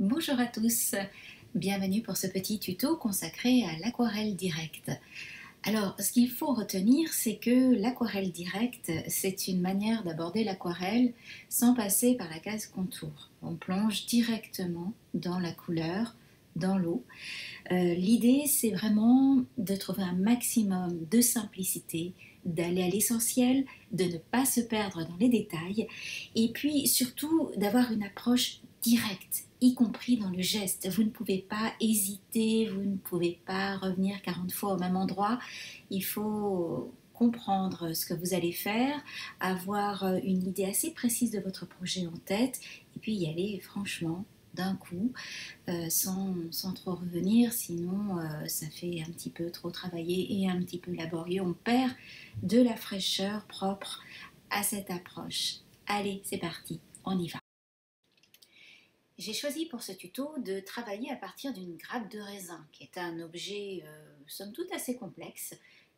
Bonjour à tous, bienvenue pour ce petit tuto consacré à l'aquarelle directe. Alors, ce qu'il faut retenir, c'est que l'aquarelle directe, c'est une manière d'aborder l'aquarelle sans passer par la case contour. On plonge directement dans la couleur, dans l'eau. L'idée, c'est vraiment de trouver un maximum de simplicité, d'aller à l'essentiel, de ne pas se perdre dans les détails, et puis surtout d'avoir une approche directe, y compris dans le geste. Vous ne pouvez pas hésiter, vous ne pouvez pas revenir 40 fois au même endroit. Il faut comprendre ce que vous allez faire, avoir une idée assez précise de votre projet en tête, et puis y aller franchement d'un coup, sans trop revenir, sinon ça fait un petit peu trop travailler et un petit peu laborieux. On perd de la fraîcheur propre à cette approche. Allez, c'est parti, on y va. J'ai choisi pour ce tuto de travailler à partir d'une grappe de raisin, qui est un objet somme toute assez complexe,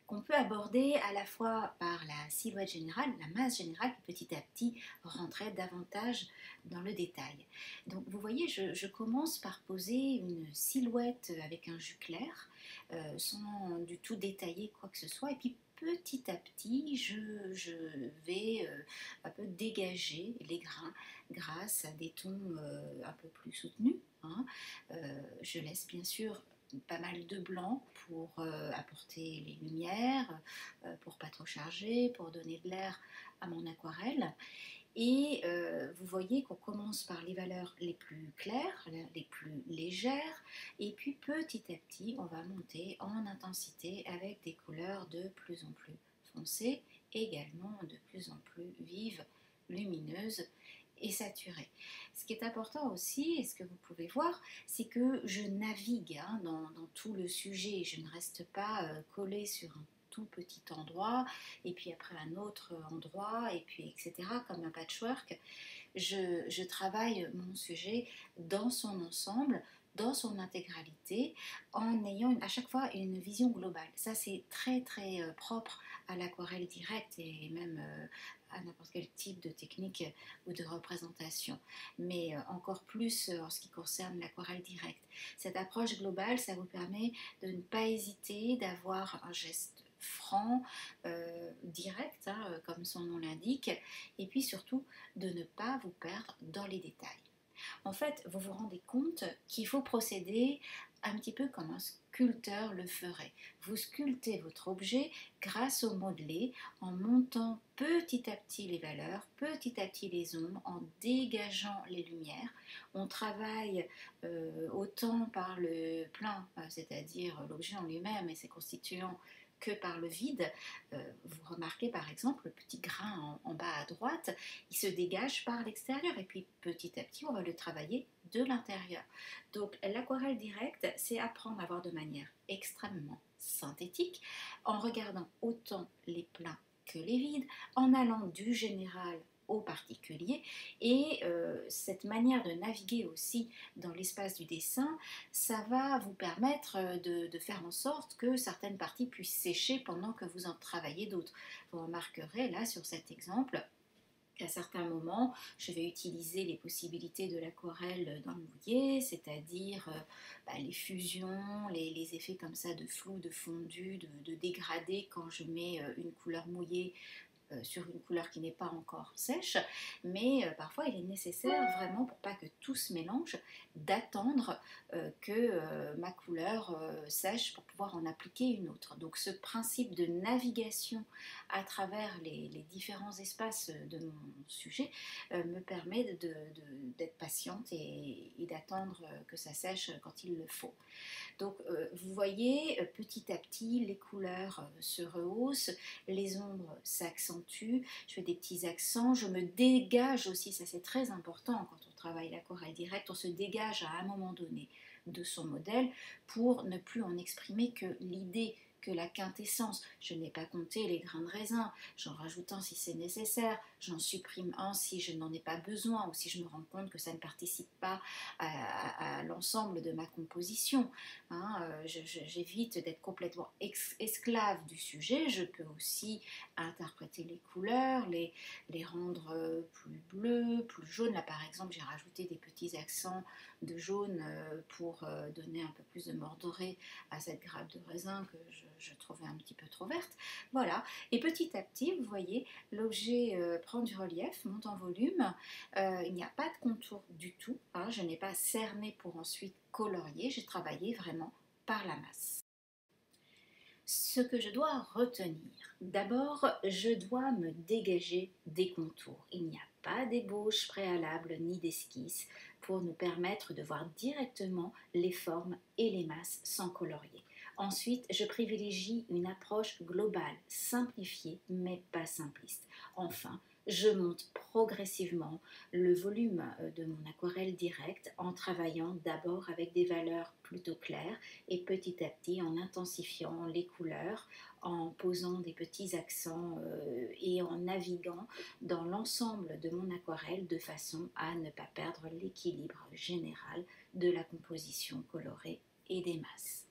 qu'on peut aborder à la fois par la silhouette générale, la masse générale, puis petit à petit rentrer davantage dans le détail. Donc vous voyez, je commence par poser une silhouette avec un jus clair, sans du tout détailler quoi que ce soit, et puis petit à petit, je vais un peu dégager les grains grâce à des tons un peu plus soutenus. Hein. Je laisse bien sûr pas mal de blanc pour apporter les lumières, pour pas trop charger, pour donner de l'air à mon aquarelle. Et vous voyez qu'on commence par les valeurs les plus claires, les plus légères, et puis petit à petit, on va monter en intensité avec des couleurs de plus en plus foncées, également de plus en plus vives, lumineuses et saturées. Ce qui est important aussi, et ce que vous pouvez voir, c'est que je navigue dans tout le sujet. Je ne reste pas collée sur un tout petit endroit, et puis après un autre endroit, et puis etc. comme un patchwork. Je travaille mon sujet dans son ensemble, dans son intégralité, en ayant à chaque fois une vision globale. Ça, c'est très très propre à l'aquarelle directe et même à n'importe quel type de technique ou de représentation. Mais encore plus en ce qui concerne l'aquarelle directe. Cette approche globale, ça vous permet de ne pas hésiter, d'avoir un geste franc, direct, comme son nom l'indique, et puis surtout de ne pas vous perdre dans les détails. En fait, vous vous rendez compte qu'il faut procéder un petit peu comme un sculpteur le ferait. Vous sculptez votre objet grâce au modelé, en montant petit à petit les valeurs, petit à petit les ombres, en dégageant les lumières. On travaille autant par le plein, c'est-à-dire l'objet en lui-même et ses constituants, que par le vide. Vous remarquez par exemple le petit grain en bas à droite, il se dégage par l'extérieur et puis petit à petit on va le travailler de l'intérieur. Donc l'aquarelle directe, c'est apprendre à voir de manière extrêmement synthétique en regardant autant les pleins que les vides, en allant du général au particulier, et cette manière de naviguer aussi dans l'espace du dessin, ça va vous permettre de faire en sorte que certaines parties puissent sécher pendant que vous en travaillez d'autres. Vous remarquerez là sur cet exemple qu'à certains moments, je vais utiliser les possibilités de l'aquarelle dans le mouillé, c'est-à-dire les fusions, les effets comme ça de flou, de fondu, de dégradé quand je mets une couleur mouillée sur une couleur qui n'est pas encore sèche, mais parfois il est nécessaire vraiment pour pas que tout se mélange d'attendre que ma couleur sèche pour pouvoir en appliquer une autre. Donc ce principe de navigation à travers les différents espaces de mon sujet me permet d'être patiente et d'attendre que ça sèche quand il le faut. Donc vous voyez, petit à petit, les couleurs se rehaussent, les ombres s'accentuent, je fais des petits accents, je me dégage aussi, ça c'est très important quand on travaille l'aquarelle directe, on se dégage à un moment donné de son modèle pour ne plus en exprimer que l'idée que la quintessence. Je n'ai pas compté les grains de raisin, j'en rajoute un si c'est nécessaire, j'en supprime un si je n'en ai pas besoin ou si je me rends compte que ça ne participe pas à l'ensemble de ma composition. Hein, j'évite d'être complètement esclave du sujet. Je peux aussi interpréter les couleurs, les rendre plus bleus, plus jaunes. Là par exemple j'ai rajouté des petits accents de jaune pour donner un peu plus de mordoré à cette grappe de raisin que je trouvais un petit peu trop verte. Voilà, et petit à petit vous voyez l'objet prend du relief, monte en volume. Il n'y a pas de contour du tout, hein. Je n'ai pas cerné pour ensuite colorier, j'ai travaillé vraiment par la masse. Ce que je dois retenir, d'abord, je dois me dégager des contours. Il n'y a pas d'ébauche préalable ni d'esquisse pour nous permettre de voir directement les formes et les masses sans colorier. Ensuite, je privilégie une approche globale, simplifiée mais pas simpliste. Enfin, je monte progressivement le volume de mon aquarelle directe en travaillant d'abord avec des valeurs plutôt claires et petit à petit en intensifiant les couleurs, en posant des petits accents et en naviguant dans l'ensemble de mon aquarelle de façon à ne pas perdre l'équilibre général de la composition colorée et des masses.